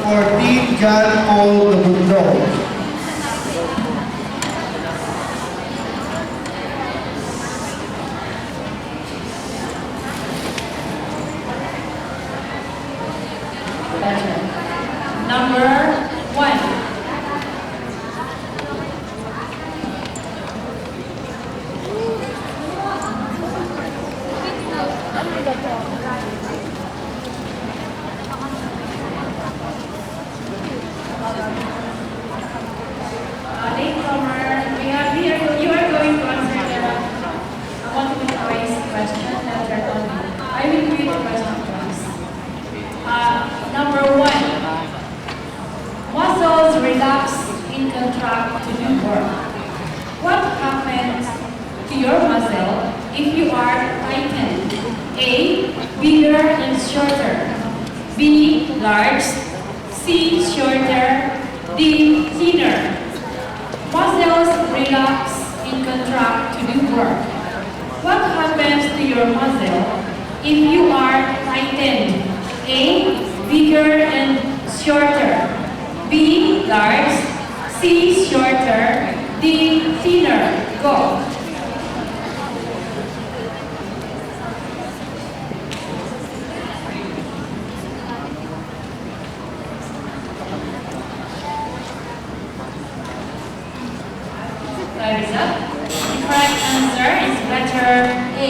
for Team John Paul Nabugno. Number 1. Latecomer, we have here, you are going to answer the multiple choice question letter only. I will read the question twice. Number 1. Muscles relax and contract to do work. What happens to your muscle if you are tightened? A. Bigger and shorter. B. Large. C. Shorter. D. Thinner. Muscles relax and contract to do work. What happens to your muscle if you are tightened? A. Bigger and shorter. B. Large. C. Shorter. D. Thinner. Go. Time is up. The correct answer is letter A.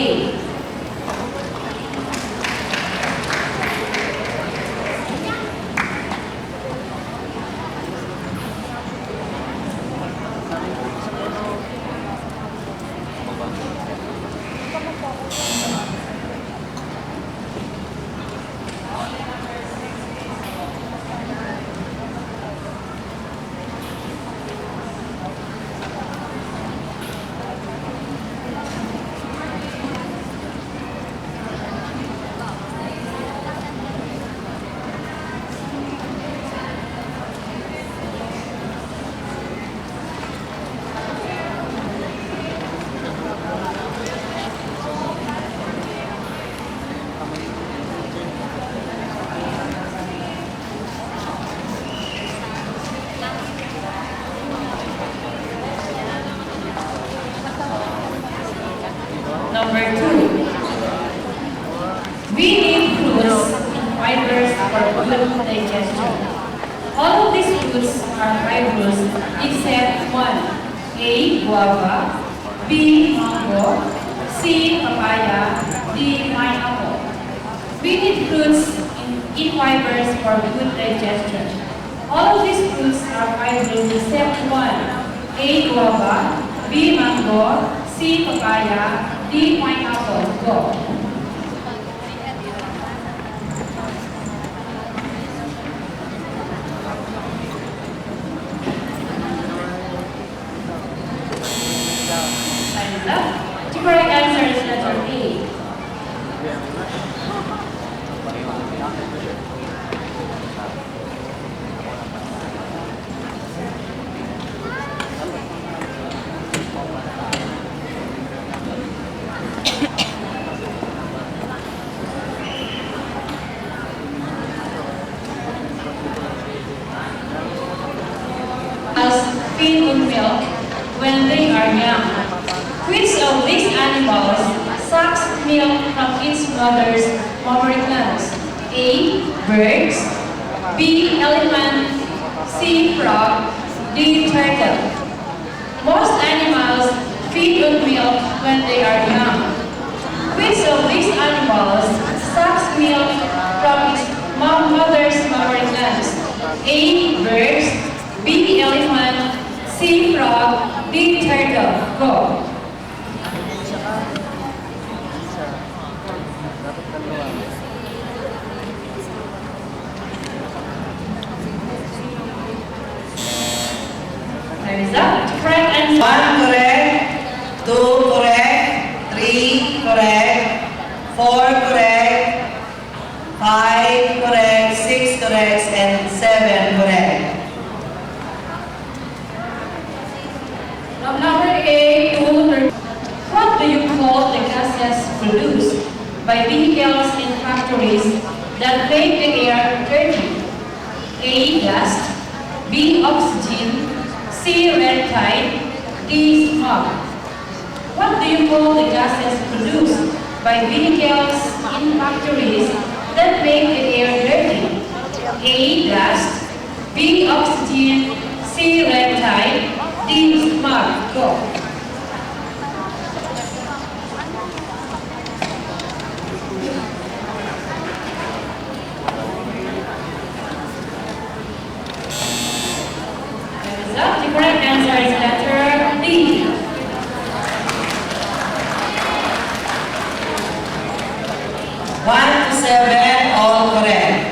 Number 2. We need fruits and fibers for good digestion. All of these fruits are fibrous except 1. A. Guava. B. Mango. C. Papaya. D. Pineapple. We need fruits and fibers for good digestion. All of these fruits are fibrous except 1. A. Guava. B. Mango. C. Papaya. D. Pineapple. Go. Time is up. The correct answer is letter A. Feed on milk when they are young. Which of these animals sucks milk from its mother's mammary glands? A. Birds. B. Elephant. C. Frog. D. Turtle. Most animals feed on milk when they are young. Which of these animals sucks milk from its mother's mammary glands? A. Birds. B. Elephant. C. Frog. D. Turtle. Go. Time is up. Correct answer. 1 correct, 2 correct, 3 correct, 4 correct, 5 correct, 6 correct, and 7 correct. Number A, 2. What do you call the gases produced by vehicles and factories that make the air dirty? A. Dust, B. Oxygen, C. Red tide, D. Smog. What do you call the gases produced by vehicles in factories that make the air dirty? A. Dust, B. Oxygen, C. Red tide, D. Smog. Go. The correct answer is letter D. One to seven, all correct.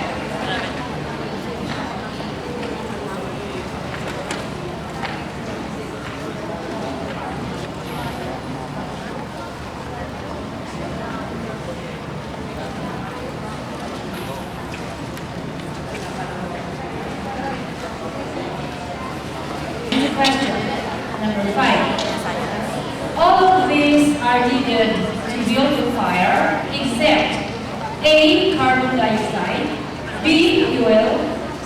Question number 5. All of these are needed to build a fire except A. Carbon dioxide, B. Fuel,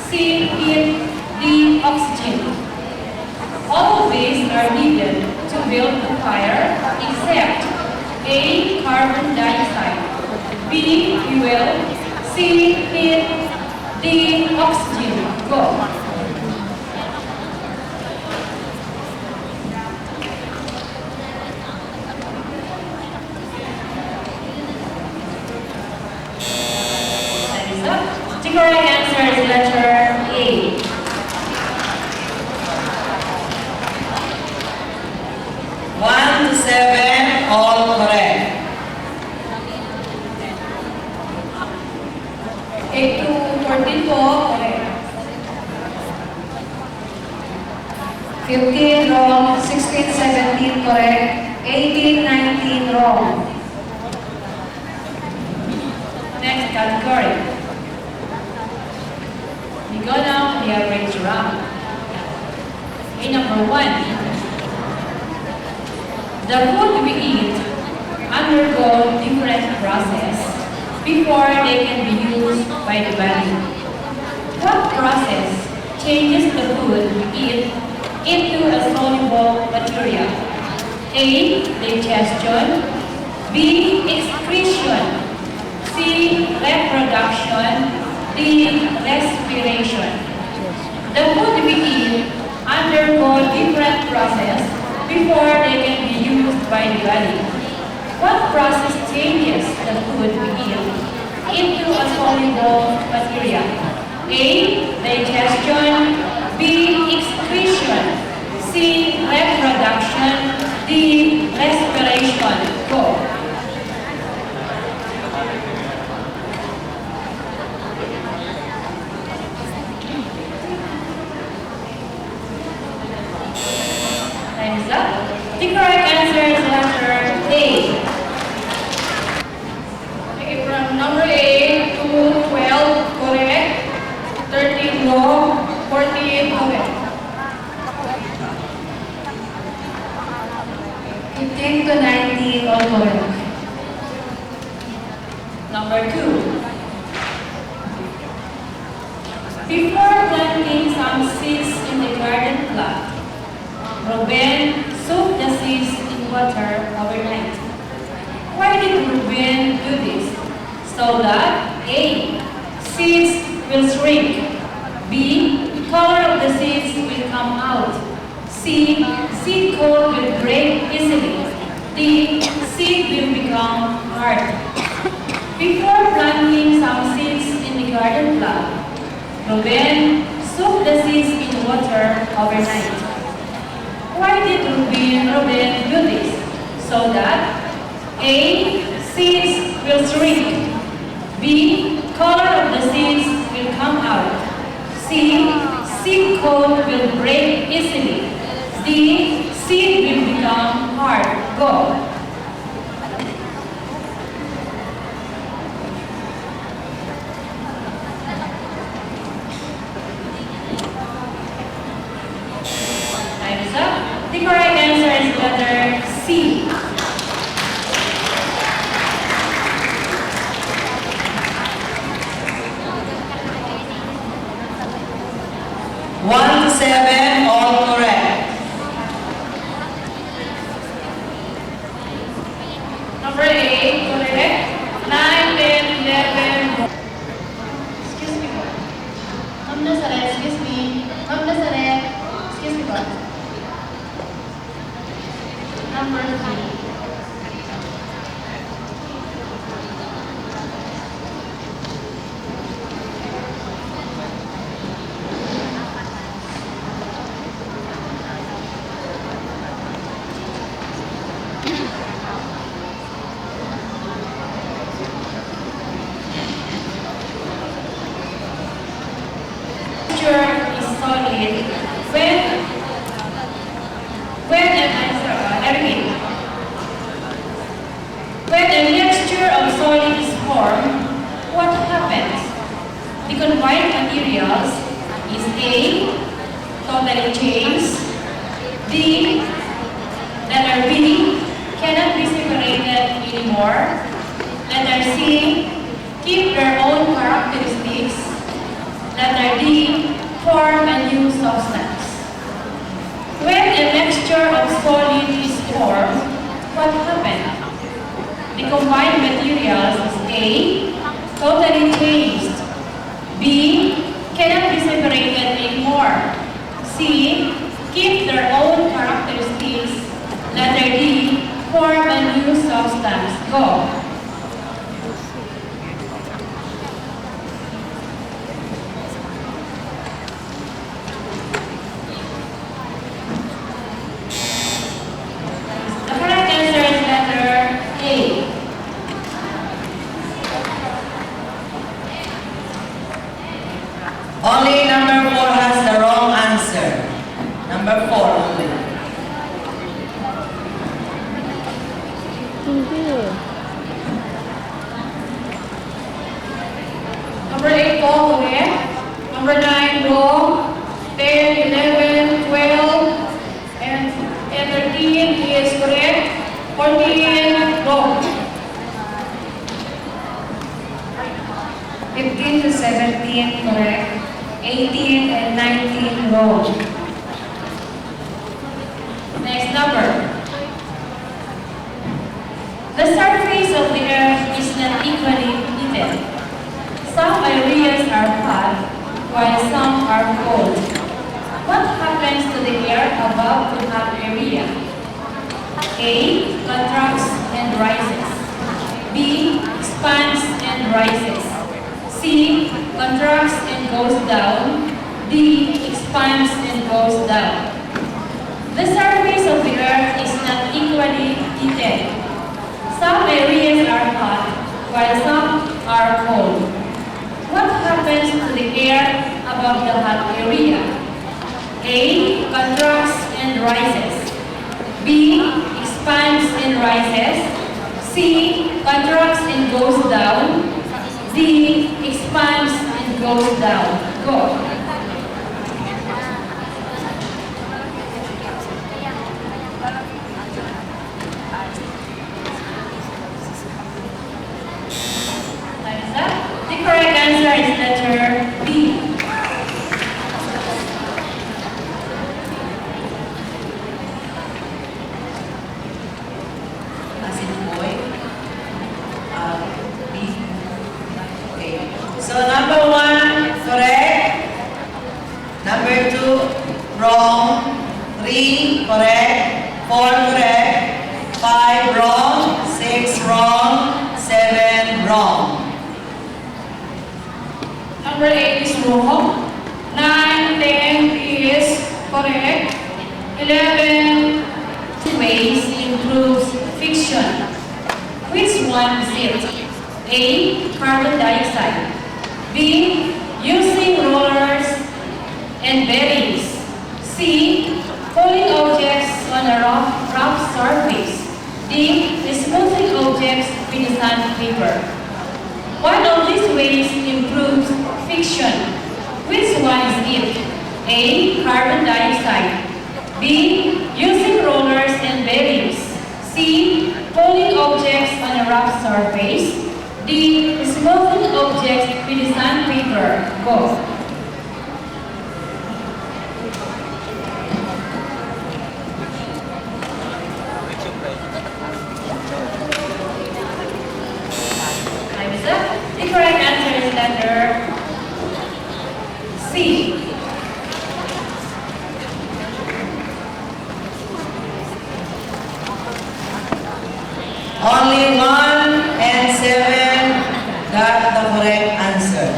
C. Heat, D. Oxygen. All of these are needed to build a fire except A. Carbon dioxide, B. Fuel, C. Heat, D. Oxygen. Go. The correct answer is letter A. One to seven, all correct. 8 to 14 po, correct. 15 wrong, 16, 17 correct, 18, 19 wrong. Next category. We go now the average round. In number 1, the food we eat undergo different process before they can be used by the body. What process changes the food we eat into a soluble material? A. Digestion, B. Excretion, C. Reproduction, D. Respiration. The food we eat undergo different process before they can be used by the body. What process changes the food we eat into a soluble material? A. Digestion, B. Excretion, C. Reproduction, D. Respiration. Go. Time's up. The correct answer is letter A. Okay, from number 8 to 12 correct, 13 wrong, 48 correct. 15 to 19 all correct. Number 2. Before planting some seeds in the garden plot, Reuben soaked the seeds in water overnight. Why did Reuben do this? So that A. Seeds will shrink, B. Color of the seeds will come out, C. Seed coat will break easily, D. Seed will become hard. Before planting some seeds in the garden plot, Reuben soaked the seeds in water overnight. Why did Reuben do this? So that A. Seeds will shrink, B. Color of the seeds will come out, C. Seed coat will break easily, D. Seed will become hard. Go. Time's up. The correct answer is letter C. 1 to 7, all correct. Number 8, correct. 9, 10, 11. Excuse me po. Ma'am Nazareth, excuse me. Ma'am Nazareth, excuse me po. Number 3. Is solid when an answer, I repeat. When a mixture of solid is formed, what happens? The combined materials is A, totally changed, B, letter B, cannot be separated anymore, letter C, keep their own characteristics, letter D, form a new substance. When a mixture of solid is formed, what happens? The combined materials is A, totally changed, B, cannot be separated anymore, C, keep their own characteristics, letter D, form a new substance. Go. The correct answer is letter A. Only number 4 has the wrong answer. Number 4 only. Number 8, wrong, correct. Number 9, wrong. 10, 11, 12, and 13 is correct. 14, wrong. 15 to 17 correct. 18 and 19 wrong. Next number. The surface of the earth is not equally heated. Some areas are hot, while some are cold. What happens to the air above the hot area? A. Contracts and rises. B. Expands and rises. C. Contracts and goes down. D. Expands and goes down. The surface of the earth is not equally heated. Some areas are hot, while some are cold. What happens to the air above the hot area? A. Contracts and rises. B. Expands and rises. C. Contracts and goes down. D. Expands and goes down. Go. Time's up. The correct answer is letter B. As in boy. B. Okay. So number 1, correct. Number 2, wrong. 3, correct. 4, correct. 5, wrong. 6, wrong. 7, wrong. Number 8 is wrong. 9, 10 is correct. 11, Ways improves fiction. Which one is it? A. Carbon dioxide. B. Using rollers and bearings. C. Pulling objects on a rough surface. D. Smoothing objects with sandpaper. One of these ways improves fiction. Which one is it? A. Carbon dioxide. B. Using rollers and bearings. C. Pulling objects on a rough surface. D. Smoothing objects with sandpaper. Go. B. Only 1 and 7 got the correct answer.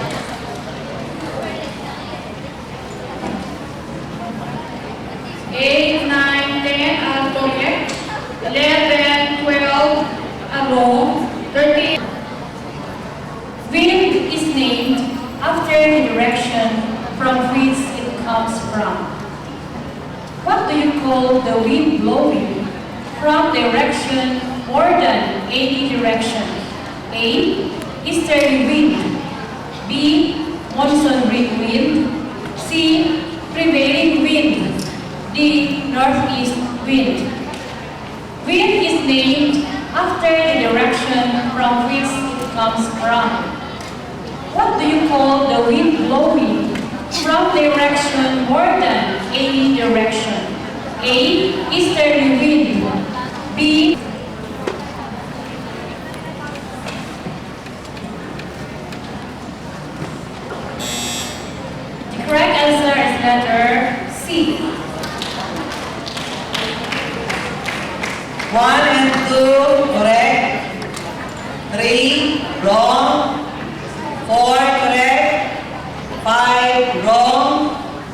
8, 9, 10 are correct. 11, 12 are wrong. 13. Wind is named after the direction from which it comes from. What do you call the wind blowing from direction more than any direction? A. Easterly wind. B. Monsoon wind. C. Prevailing wind. D. Northeast wind. Wind is named after the direction from which it comes from. What do you call the wind blowing from direction more than any direction? A. Easterly wind. B. The correct answer is letter C. 1 and 2 correct. 3 wrong. 4 correct. 5 wrong.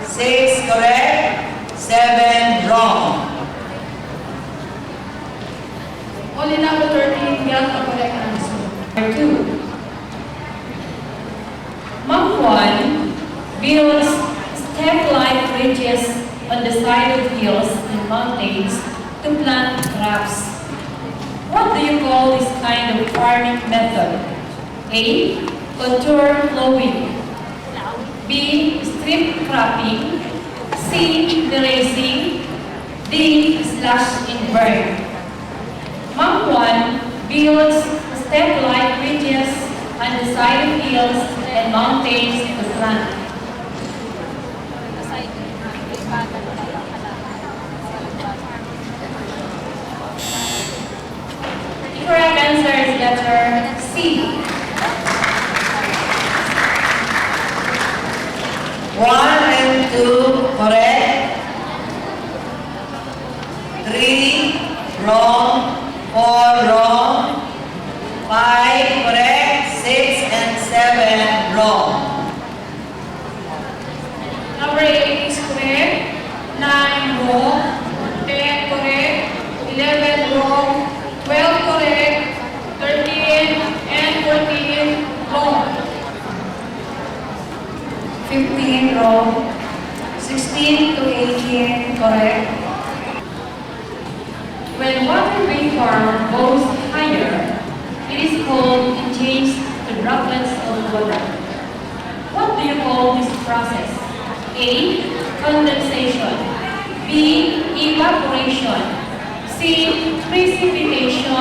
6 correct. 7 wrong. Only number 13 got the correct answer. Number 2. Mangwan builds step-like bridges on the side of hills and mountains to plant crops. What do you call this kind of farming method? A. Contour plowing. B. Strip cropping. C. Terracing. D. Slash and burn. Mangwan builds step-like bridges on the side of hills and mountains to plant. The correct answer is letter C. 1 and 2 correct. 3 wrong. 4 wrong. 5 correct. 6 and 7 wrong. Number 8 is correct. 9 wrong. 10 correct. 11 wrong. 12 correct. 13 and 14 wrong. 15 wrong. 16 to 18 correct. When water vapor goes higher, it is called and changed to droplets of water. What do you call this process? A. Condensation. B. Evaporation. C. Precipitation.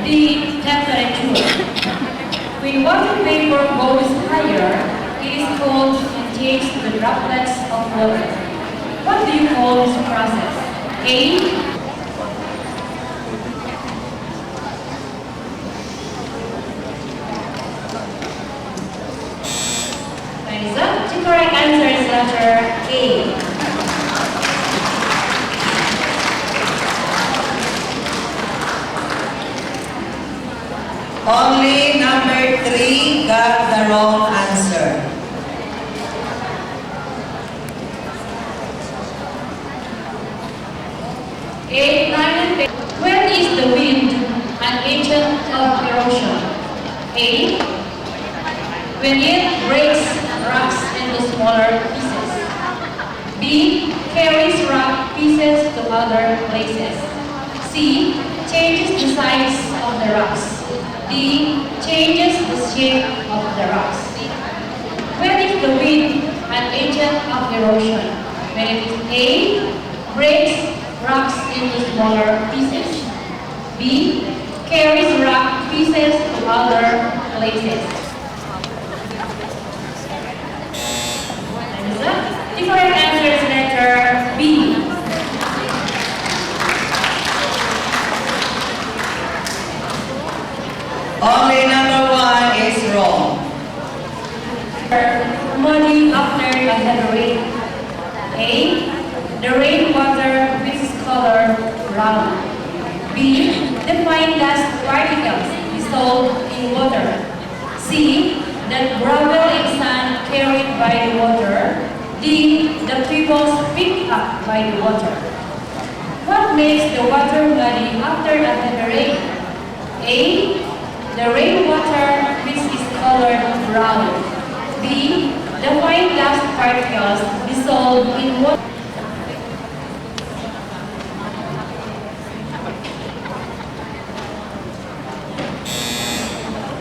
D. Temperature. When water vapor goes higher, it is called and changed to droplets of water. What do you call this process? A. The correct answer is letter A. Only number 3 got the wrong answer. Eight, nine, and 10. When is the wind an agent of erosion? A. When it breaks rocks into smaller pieces. B. Carries rock pieces to other places. C. Changes the size of the rocks. D. Changes the shape of the rocks. When is the wind an agent of erosion? When it is A. Breaks rocks into smaller pieces. B. Carries rock pieces to other places. The correct answer is letter B. Only number 1 is wrong. Muddy after a heavy rain? A. The rainwater which is color brown. B. The fine dust particles dissolved in water. C. The gravel and sand carried by the water. D. The pebbles picked up by the water. What makes the water muddy after a heavy rain? A. The rainwater which is colored brown. B. The fine dust particles dissolved in water.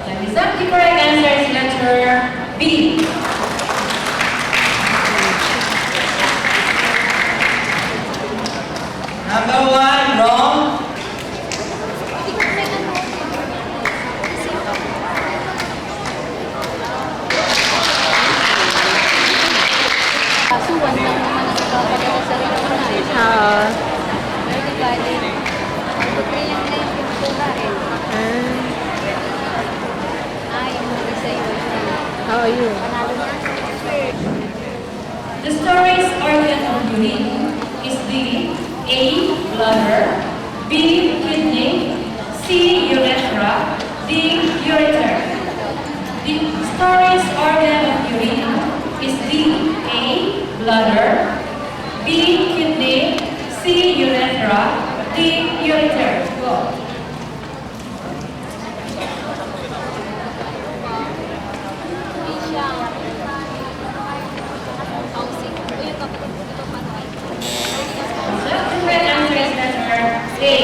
That is up. The correct answer is letter B. Number 1, wrong. Kasuhan lang naman ang nagpapadala sa restaurant. Oo. Very valid. Libre lang na yung pintura eh. Yung mga sa'yo. Oo, yun. Panalo na. The stories organ of urine is the A. Bladder, B. Kidney, C. Urethra, D. Ureter. The stories organ of urine is the A. Bladder, B. Kidney, C. Urethra, D. Ureter. Go. Isha. Housing. O yung kapatid ko ito manual. So, the correct answer is letter A.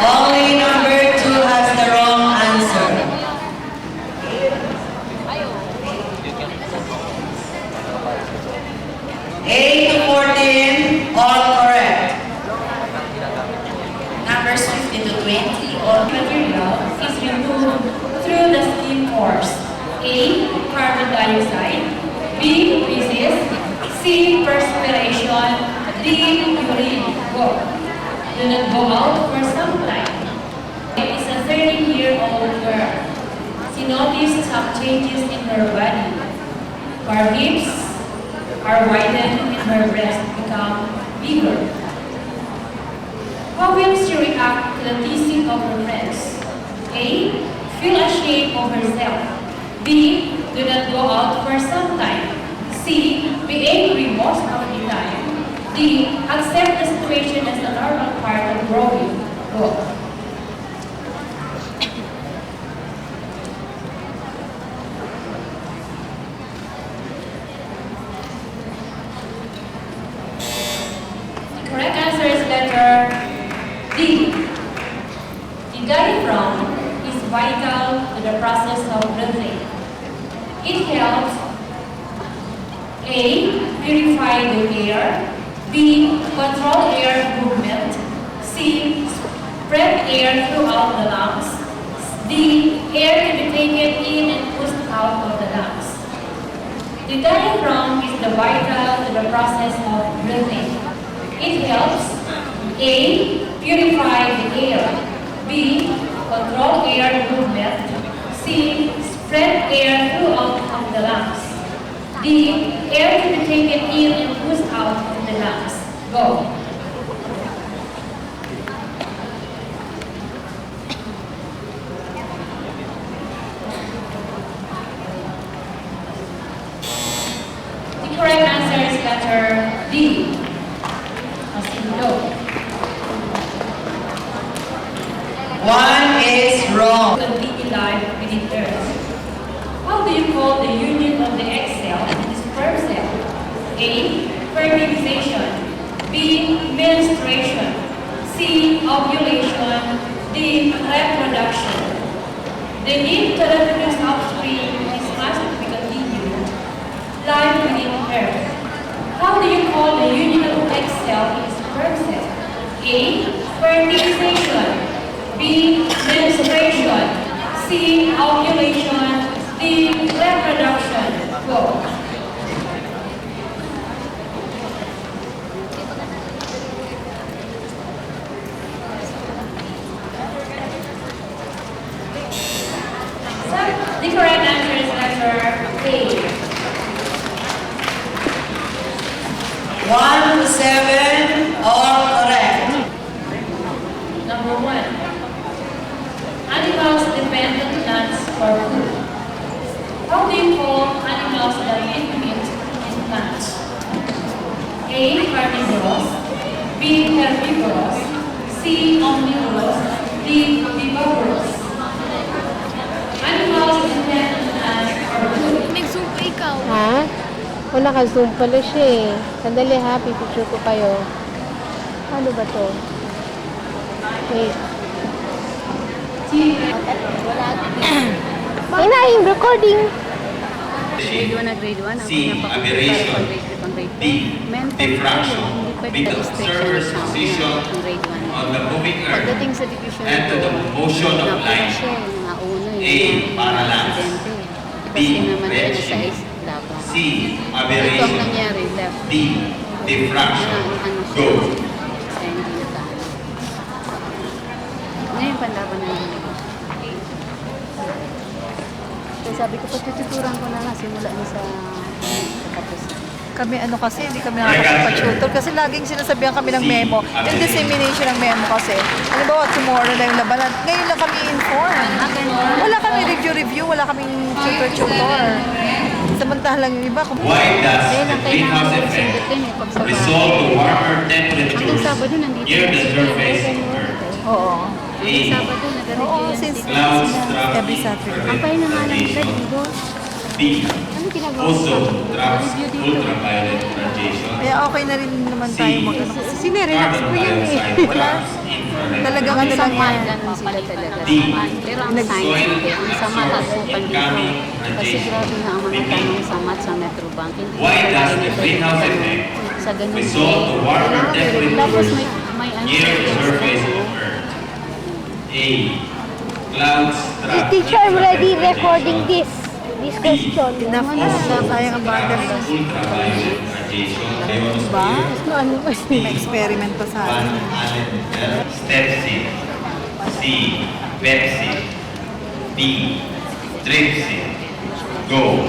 Only number 2 has the wrong answer. Ayo. A to 14, all correct. Numbers 15 to 20, all material is removed through the skin pores. A. Carbon dioxide, B. Feces, C. Perspiration, D. Urine. Go. Do not go out for some time. It is a 13-year-old girl. She noticed some changes in her body. Her hips are widened and her breasts become bigger. How will she react to the teasing of her friends? A. Feel ashamed of herself. B. Do not go out for some time. C. Be angry most of the time. D. Accept the situation as a normal part of growing. Go. The correct answer is letter D. The diaphragm is vital to the process of breathing. It helps A. Purify the air, B. Control air movement, C. Spread air throughout the lungs, D. Air to be taken in and pushed out of the lungs. The diaphragm is the vital to the process of breathing. It helps A. Purify the air, B. Control air movement, C. Spread air throughout of the lungs, D. Air to be taken in and pushed out of the lungs. Go. The correct answer is letter D. As in go. 1 is wrong. Completely live within Earth. How do you call the union of the egg cell and the sperm cell? A. Fertilization, B. Menstruation, C. Ovulation, D. Reproduction. The need to reproduce offspring is must be continued. Life within Earth. How do you call the union of egg cell and sperm cell? A. Fertilization, B. Menstruation, C. Ovulation, D. Reproduction. Go. The correct 7, all correct. Number 1. Animals depend on plants for food. How do you call animals that eat meat and plants? A. Carnivorous. B. Herbivorous. C. Omnivorous. D. Vivivorous. Animals depend on plants for food. Nag-zoom pa ikaw. Ha? O, naka-zoom pala siya eh. Sandali ha, pipicture ko kayo. Ano ba to? Wait. Ina, yung recording. Grade 1 na grade 1. C. Aberration. D. Diffraction. With the observer's position on the moving earth Pagdating sa division and to the motion of light. A. Parallax. B. Redshift. C. Ito ang Aberration. nangyari, left. D. Diffraction. Go. Kaya hindi natahan. Ngayon, panlaban na yun. Kaya sabi ko, pagtututuran ko na nga, simula na sa tapos. Kami kasi, hindi kami nakakapag-tutor kasi laging sinasabihan kami ng memo. Yung dissemination ng memo kasi. Halimbawa, tomorrow na yung labanan. Ngayon lang kami informed. Wala kami review, wala kaming tutor. Samantalang yung iba. Why does the greenhouse effect result to warmer temperatures Hanggang Sabado nandito near the surface of Earth? Oo. Hanggang A. Sabado, nag-review Oo, yan. since Clouds every trapping Saturday. Ang payo na nga lang radiation. dito. B. Ano ginagawa Ozone mo? traps Review dito. ultraviolet radiation. Kaya okay na rin naman tayo mag-ano. Sinerelax ko yun eh. Wala. Infrared Talagang ano lang Sama, yan. ganun sila talaga. D. Sama. Pero ang science, hindi. Ang sama tasukan dito. Kasi grabe na ang mga tanong sa math sa Metrobank. Hindi Why ko does alam the ito. greenhouse effect Sa ganun result to warmer Tapos temperatures may ano near the sa surface of Earth? A. Clouds trap Teacher, I'm ready infrared recording radiation. this question. Enough na. Sayang ang bundle. Ultraviolet radiation. Ionosphere. Ba? Ano ba May experiment pa sa Van akin. Allen belt. Stepsin. C. Pepsi. D. Trypsin. Go.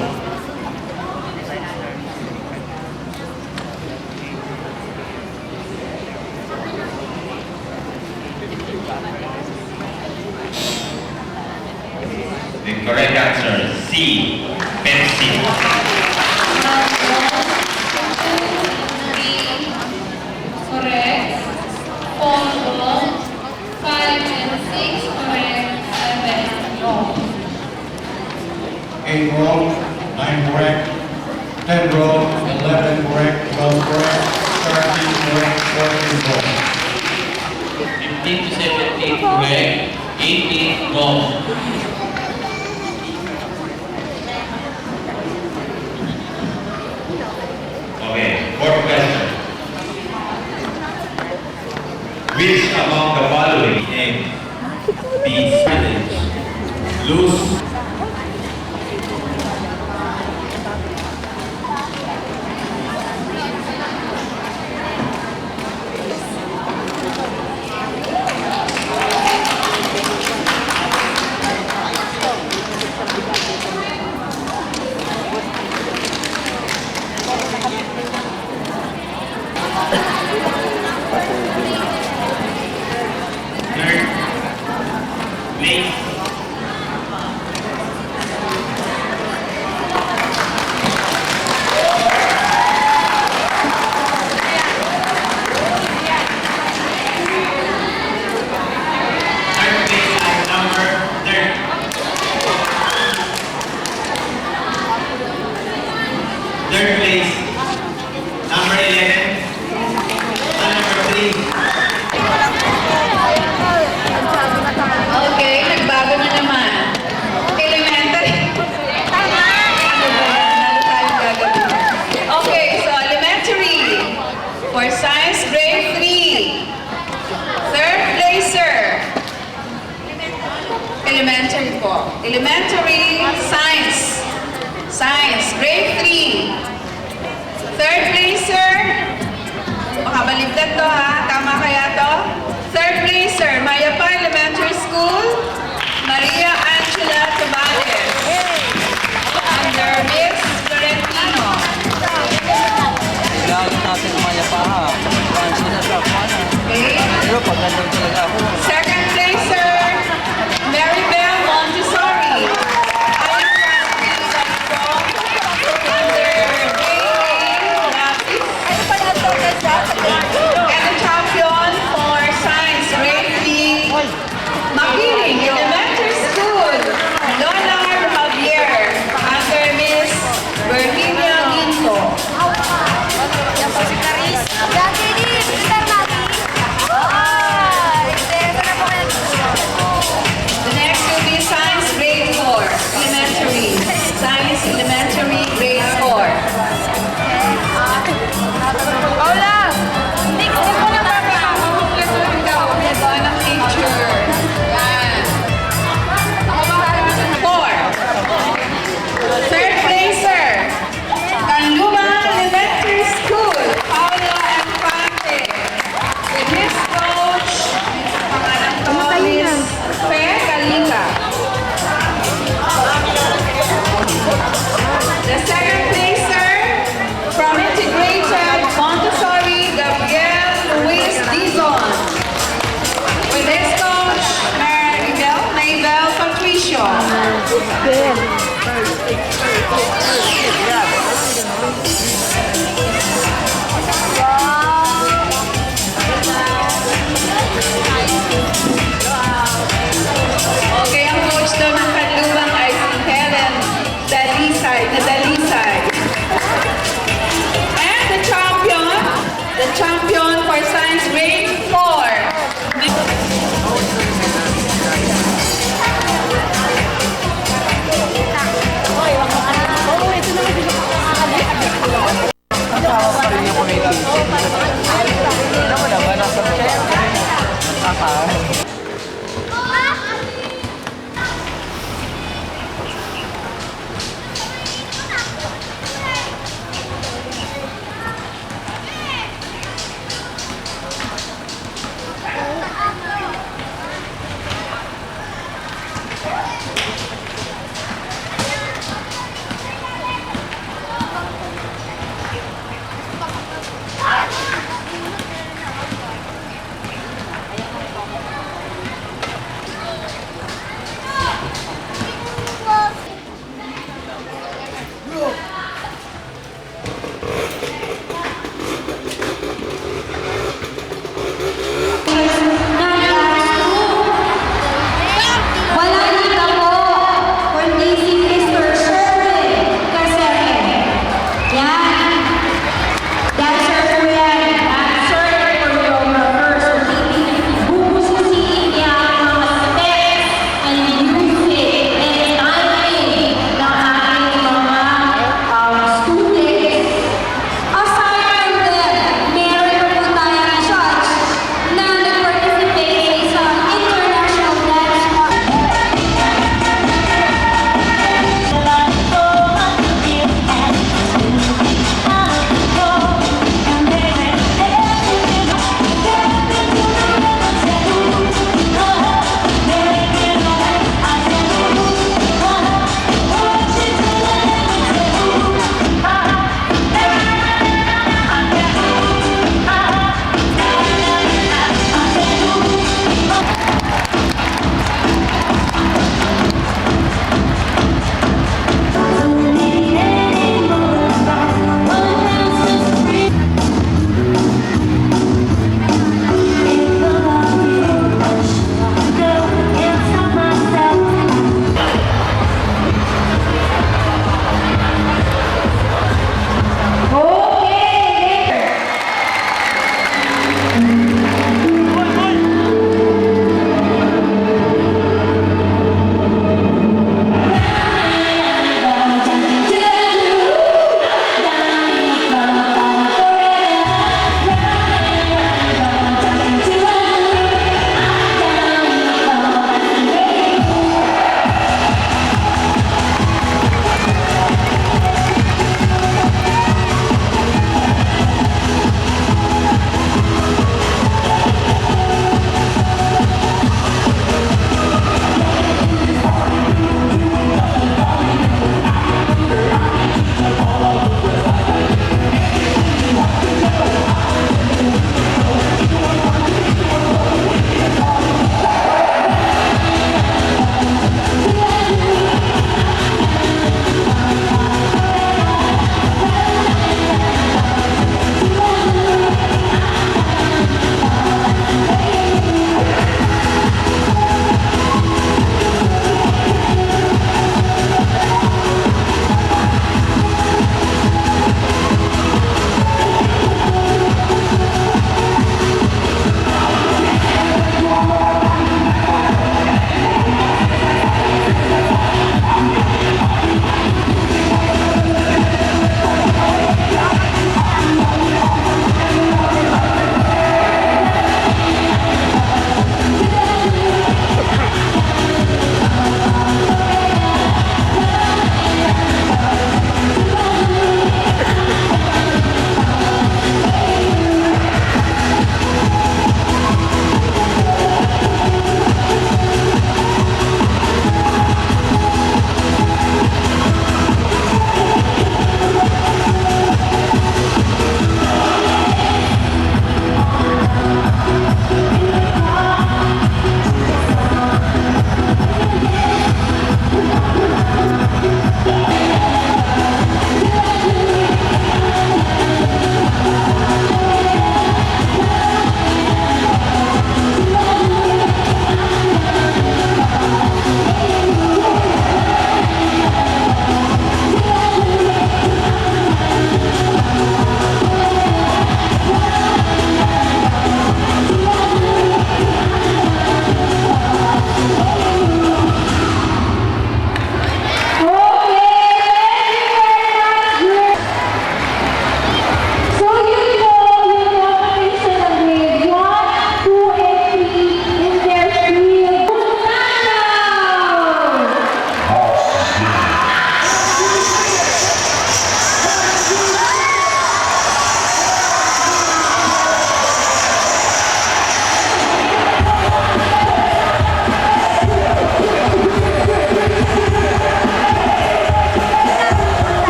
The correct answer is C. Pepsi. Correct. 4 wrong. 5 and 6 correct. 7 wrong. 8 wrong, 9 correct, 10 wrong, 11 correct, 12 correct, 13 correct, 14 wrong. 15 to 17 correct. 18 wrong. Okay, fourth question. Which among the following A. B. Spinach. Loose. Third. Place. Third place is number 30. Third place, number 11. And number 3. Okay, nagbago na naman. Elementary. Ano ba? Ano tayong gagawin? Okay, so elementary. For science, grade 3. Third placer. Elementary po. Elementary science. Science, grade 3. Third placer. Baka baligtad to ha. Tama kaya to? Third placer, Mayapa Elementary School, Maria Angela Tabales. Under Miss Florentino. Kailangan natin umaya pa ha. Second placer, Maribel Montessori. Under Ano pa lang daw guys sa and the champion for science, grade 3, Makiling Elementary School, Leonard Javier, under Miss Virginia Ginto. Dati din, kita natin. Ay,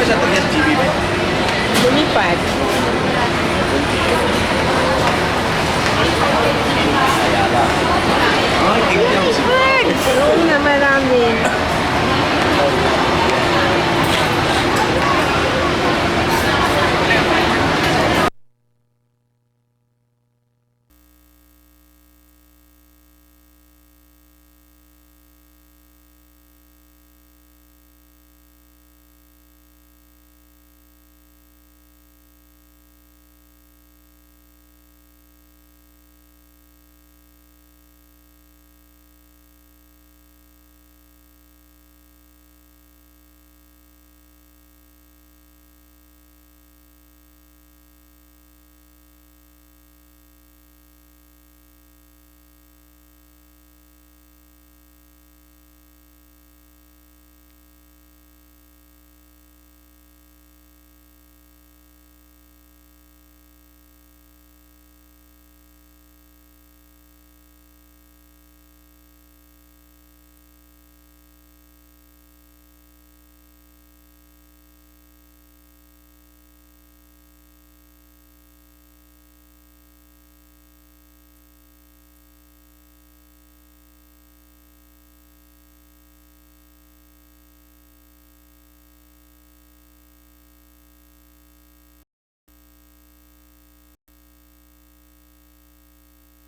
sa to yan, GB ba? Lumipat. Ay,